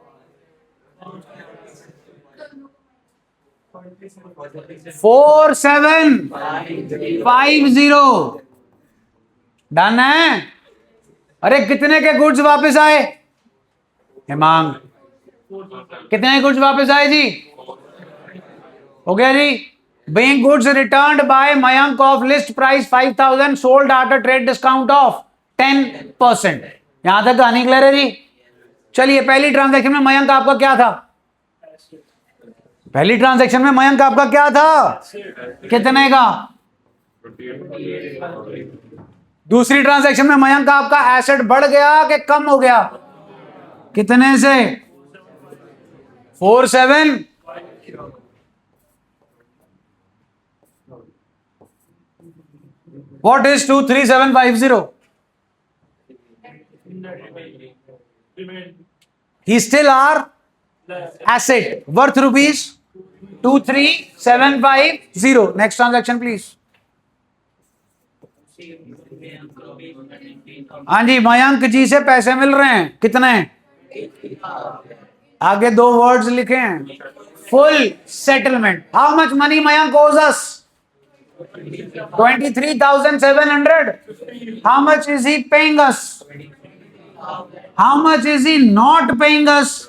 4750 डन है। अरे कितने के गुड्स वापस आए हेमांग? कितने गुड्स वापस आए जी? हो गया जी। Being goods returned by Mayank of list price 5,000 sold at a trade discount of 10%। यहां तक कहानी क्लियर है जी? चलिए, पहली ट्रांजैक्शन में मयंक आपका क्या था? पहली ट्रांजैक्शन में मयंक आपका क्या था? कितने का? दूसरी ट्रांजैक्शन में मयंक आपका एसेट बढ़ गया कि कम हो गया? कितने से? 47। What is 23750? He still our asset worth rupees 23750. Next transaction please. हाँ जी, मयंक जी से पैसे मिल रहे हैं, कितने? आगे दो वर्ड्स लिखे हैं, full settlement. How much money Mayank owes us? 23,700. How much is he paying us? How much is he not paying us?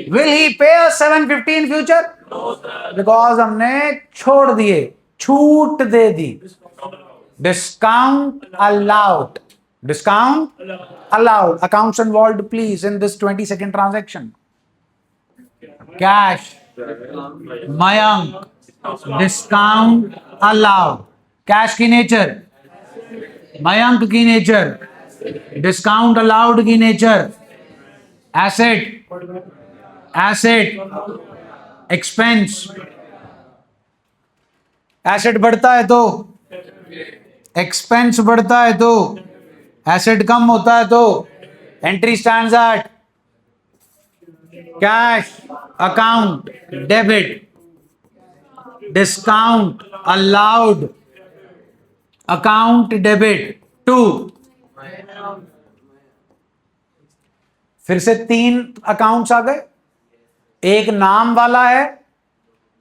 Will he pay us 750 in future? Because हमने छोड़ दिए, छूट दे दी। Discount allowed. Discount allowed. Accounts involved please in this 20-second transaction. Cash, Mayank, discount allowed. Cash की नेचर, मयंक की nature, discount allowed की नेचर, asset, asset, expense. Asset बढ़ता है तो एक्सपेंस बढ़ता है, तो एसेट कम होता है तो entry stands at cash account debit, discount allowed account debit to. फिर से 3 अकाउंट्स आ गए। एक नाम वाला है,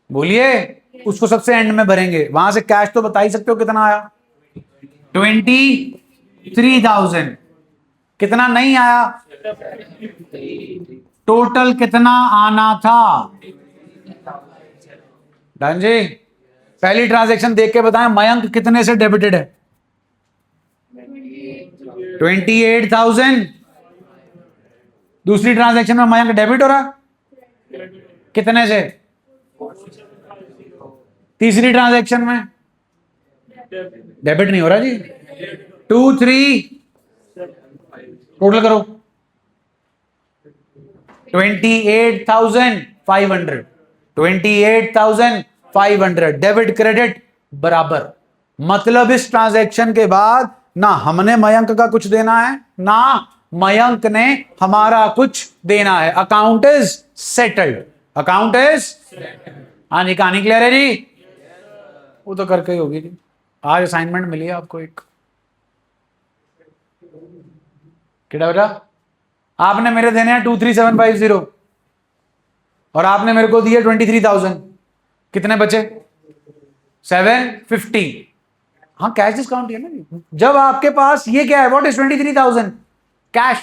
बोलिए, उसको सबसे एंड में भरेंगे। वहां से कैश तो बता ही सकते हो कितना आया, 23,000। कितना नहीं आया? टोटल कितना आना था? डन जी। पहली ट्रांजैक्शन देख के बताएं, मयंक कितने से डेबिटेड है? 28,000। दूसरी ट्रांजैक्शन में मयंक डेबिट हो रहा कितने से? तीसरी ट्रांजैक्शन में डेबिट नहीं हो रहा जी। 2 3 टोटल करो, 28,500। 28,500 डेबिट क्रेडिट बराबर। मतलब इस ट्रांजैक्शन के बाद ना हमने मयंक का कुछ देना है, ना मयंक ने हमारा कुछ देना है। Account is settled. Account is, हाँ जी, कहानी क्लियर है जी? वो तो करके ही होगी जी। आज असाइनमेंट मिली है आपको एक, क्या बेटा? आपने मेरे देने हैं 23750 और आपने मेरे को दिए 23,000। कितने बचे? 750। हाँ, कैश डिस्काउंट है ना जी। जब आपके पास ये क्या है, व्हाट इज 23,000? कैश।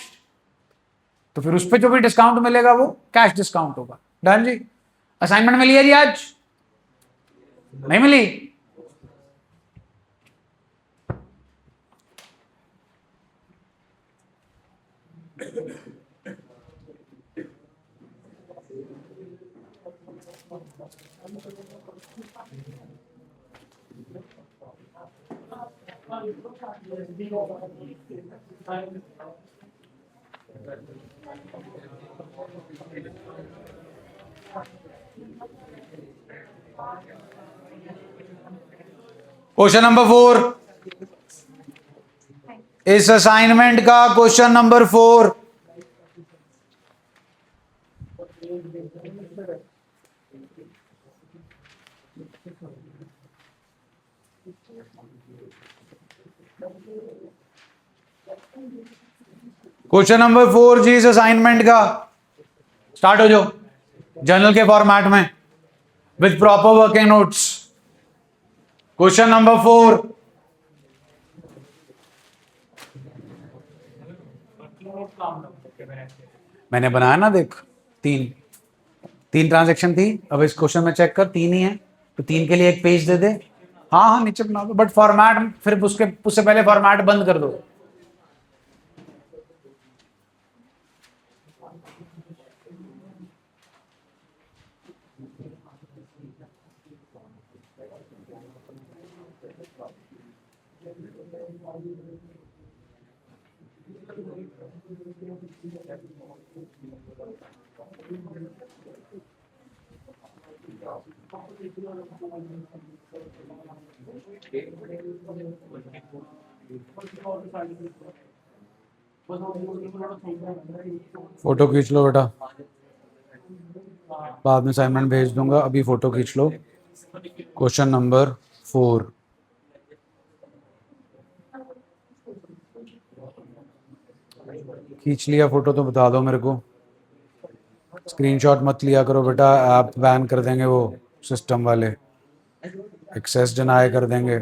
तो फिर उस पर जो भी डिस्काउंट मिलेगा वो कैश डिस्काउंट होगा। डन जी। असाइनमेंट मिली है जी आज? नहीं मिली? क्वेश्चन नंबर 4, इस असाइनमेंट का क्वेश्चन नंबर 4, क्वेश्चन नंबर 4 जी इस असाइनमेंट का, स्टार्ट हो जाओ जर्नल के फॉर्मेट में with proper working notes. Question number 4, मैंने बनाया ना, देख तीन ट्रांजैक्शन थी, अब इस क्वेश्चन में चेक कर 3 ही है, तो 3 के लिए एक पेज दे दे। हाँ हाँ नीचे बना दो, बट फॉर्मेट फिर उससे पहले फॉर्मेट बंद कर दो। फोटो खींच लो बेटा, बाद में असाइनमेंट भेज दूंगा, अभी फोटो खींच लो। क्वेश्चन नंबर 4, खींच लिया फोटो तो बता दो मेरे को, स्क्रीनशॉट मत लिया करो बेटा, ऐप बैन कर देंगे वो सिस्टम वाले, एक्सेस डिनाई कर देंगे।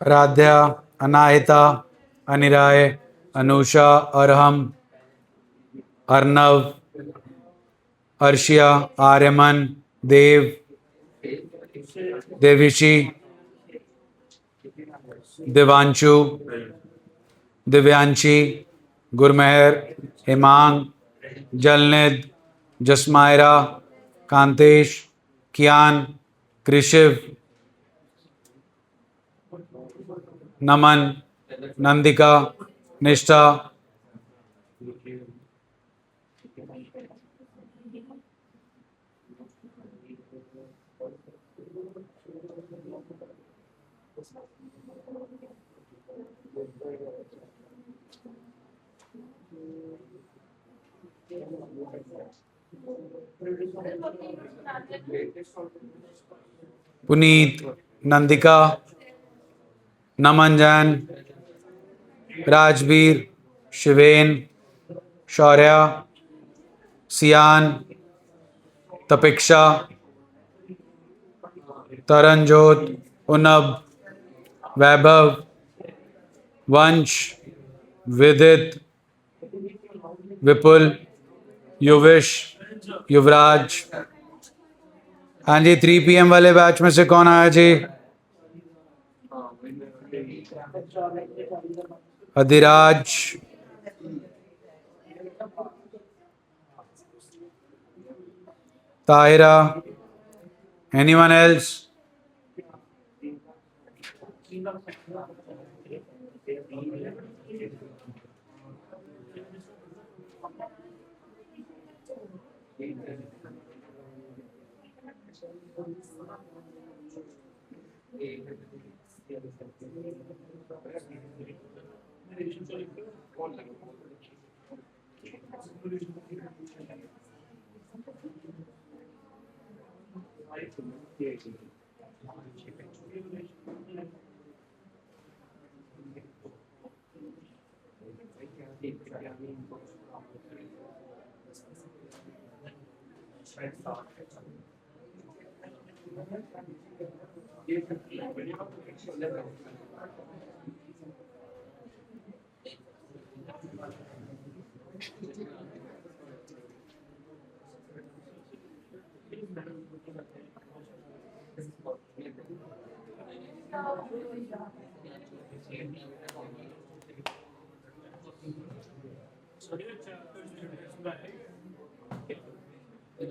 राध्या, अनाहिता, अनिराय, अनुषा, अरहम, अर्नव, अर्शिया, आर्यमन, देव, देविशी, देवांशु, दिव्यांशी, गुरमेहर, हिमांग, जलनिध, जसमायरा, कांतेश, कियान, कृषिव, नमन, नंदिका, निष्ठा, पुनीत, नंदिका, नमन जैन, राजवीर, शिवेन, शौर्या, सियान, तपिक्षा, तरनजोत, उनब, वैभव, वंश, विदित, विपुल, युविश, युवराज। हाँ जी, 3 PM वाले बैच में से कौन आया जी? Adhiraj, Tahira, anyone else?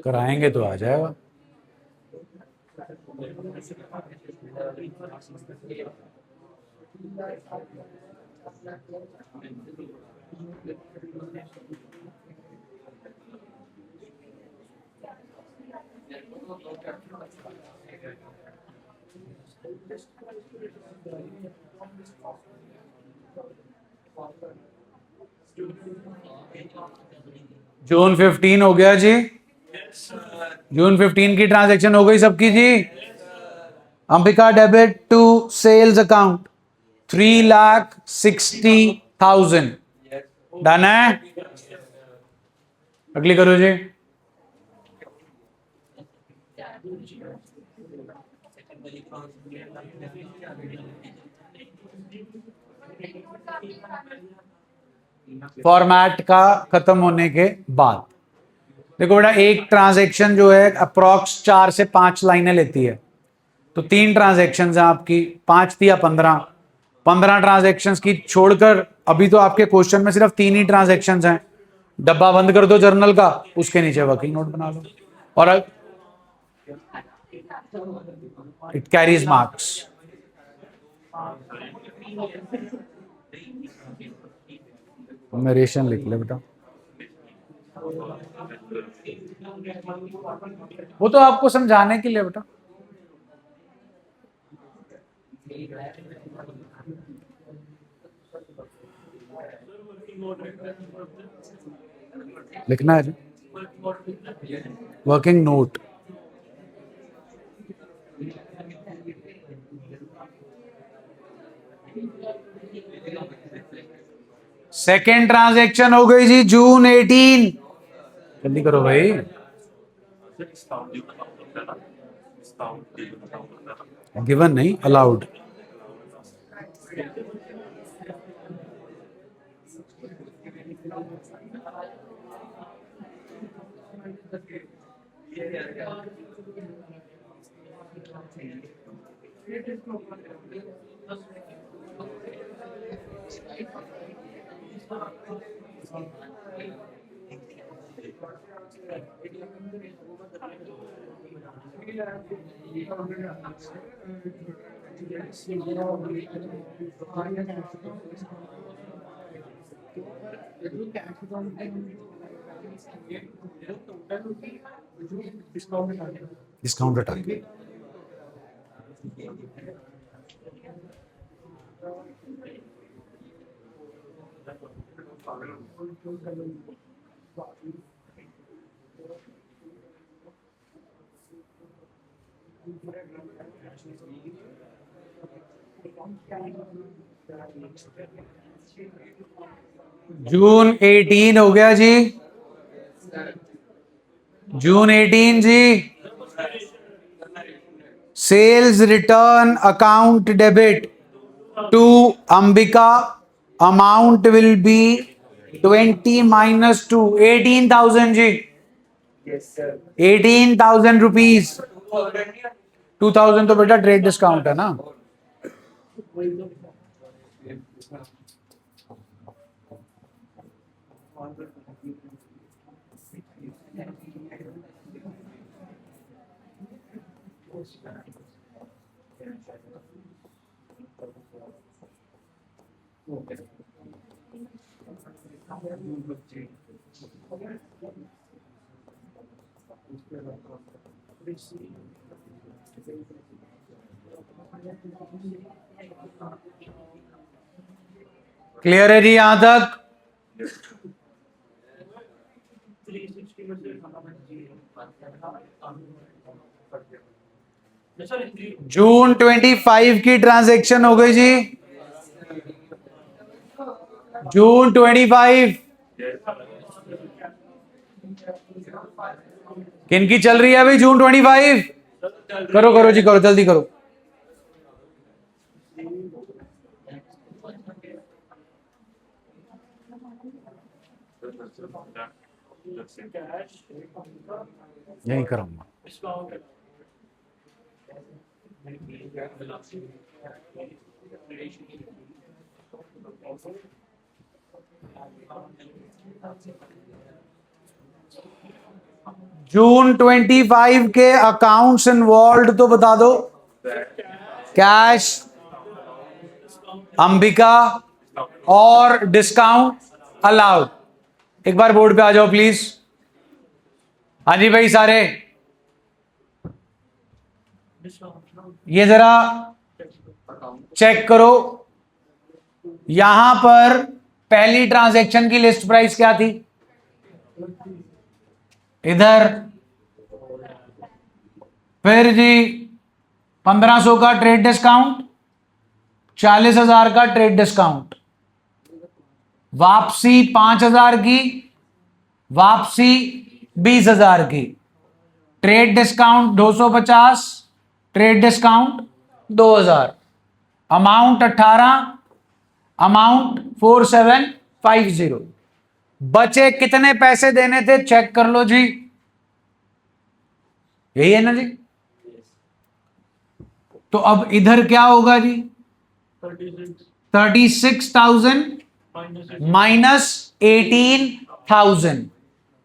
कराएंगे तो आ जाएगा। जून 15 हो गया जी। जून 15 की ट्रांजैक्शन हो गई सबकी जी। Ambika debit to sales account 3,60,000 done है। अगली करो जी। फॉर्मेट का खत्म होने के बाद देखो बेटा, एक ट्रांजैक्शन जो है अप्रॉक्स 4 से 5 लाइनें लेती है, तो 3 ट्रांजैक्शंस हैं आपकी, 5 थी या 15 ट्रांजैक्शंस की छोड़कर अभी तो आपके क्वेश्चन में सिर्फ 3 ही ट्रांजैक्शंस हैं। डब्बा बंद कर दो जर्नल का, उसके नीचे वर्किंग नोट बना लो और इट कैरीज मार्क्स। नरेशन लिख ले बेटा, वो तो आपको समझाने के लिए बेटा। लिखना है वर्किंग नोट। सेकेंड ट्रांजैक्शन हो गई जी जून 18। जल्दी करो भाई। गिवन नहीं, अलाउड। डिस्काउंट हटा के जून 18 हो गया जी। जून 18 जी। Sales return account debit to Ambika amount will be 20 minus 2 18,000 जी। 18,000 रुपीज। 2,000 तो बेटा ट्रेड डिस्काउंट है ना। क्लियर है जी यहां तक? जून 25 की ट्रांजैक्शन हो गई जी। जून 25 किनकी चल रही है अभी? जून 25 करो करो जी, करो जल्दी करो। यही करूंगा। जून 25 के अकाउंट्स इन्वॉल्व तो बता दो। कैश, अंबिका और डिस्काउंट अलाउड। एक बार बोर्ड पे आ जाओ प्लीज। हाँ जी भाई सारे, ये जरा चेक करो। यहां पर पहली ट्रांजैक्शन की लिस्ट प्राइस क्या थी? इधर फिर जी 1500 का ट्रेड डिस्काउंट, 40,000 का ट्रेड डिस्काउंट, वापसी 5,000 की, वापसी 20,000 की, trade discount 250, trade discount 2,000, amount 18, amount 4750। बचे कितने पैसे देने थे चेक कर लो जी। यही है ना जी? तो अब इधर क्या होगा जी? 36,000 माइनस 18,000।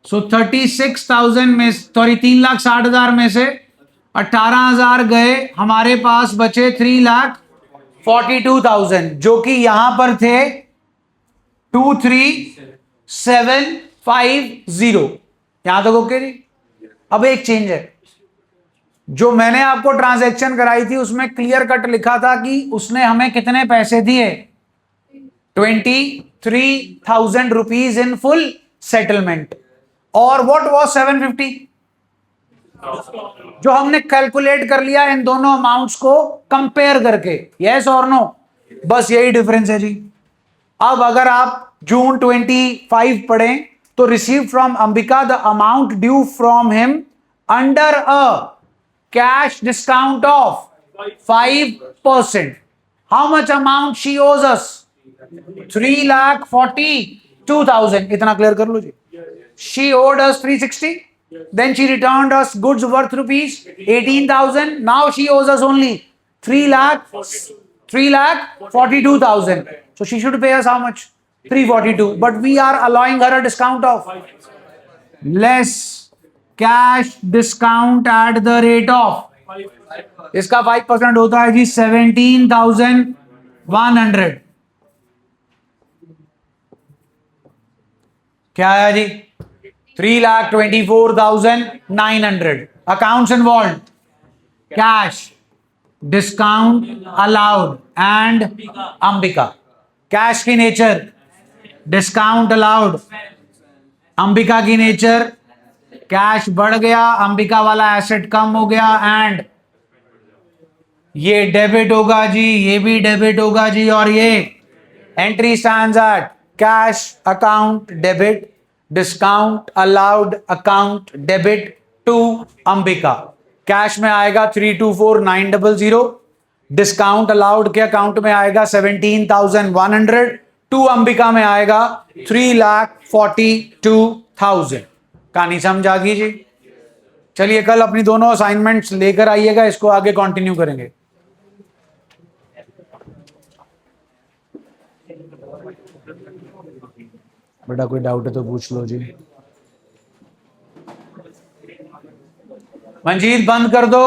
सो 36,000 में, सॉरी 3,60,000 में से 18,000 गए, हमारे पास बचे 3,42,000, जो कि यहां पर थे 23,750। यहां तक ओके जी? अब एक चेंज है, जो मैंने आपको ट्रांजैक्शन कराई थी उसमें क्लियर कट लिखा था कि उसने हमें कितने पैसे दिए? 23,000 रुपीज इन फुल सेटलमेंट। और व्हाट वाज 750? जो हमने कैलकुलेट कर लिया इन दोनों अमाउंट्स को कंपेयर करके। यस और नो? बस यही डिफरेंस है जी। अब अगर आप जून 25 पढ़ें तो receive from Ambika the amount due from him under a cash discount of 5%. How much amount she owes us? 3,42,000. इतना क्लियर कर लो जी। She owed us 360. Then she returned us goods worth rupees 18,000. Now she owes us only 3,42,000. So she should pay us how much? 342. But we are allowing her a discount of less cash discount at the rate of, इसका 5% होता है जी 17,100। क्या है जी? 3,24,900। Accounts involve, cash, discount allowed and Ambika. Cash की nature, discount allowed, Ambika की nature, cash बढ़ गया, अंबिका वाला एसेट कम हो गया, एंड ये डेबिट होगा जी, ये भी डेबिट होगा जी, और ये entry stands at cash account debit, discount allowed account debit to Ambika. Cash में आएगा 324,900, डिस्काउंट अलाउड के अकाउंट में आएगा 17,100, टू अंबिका में आएगा 3,42,000। कहानी समझ आ गई जी? चलिए कल अपनी दोनों असाइनमेंट्स लेकर आइएगा, इसको आगे कंटिन्यू करेंगे। बेटा कोई डाउट है तो पूछ लो जी। मंजीत बंद कर दो।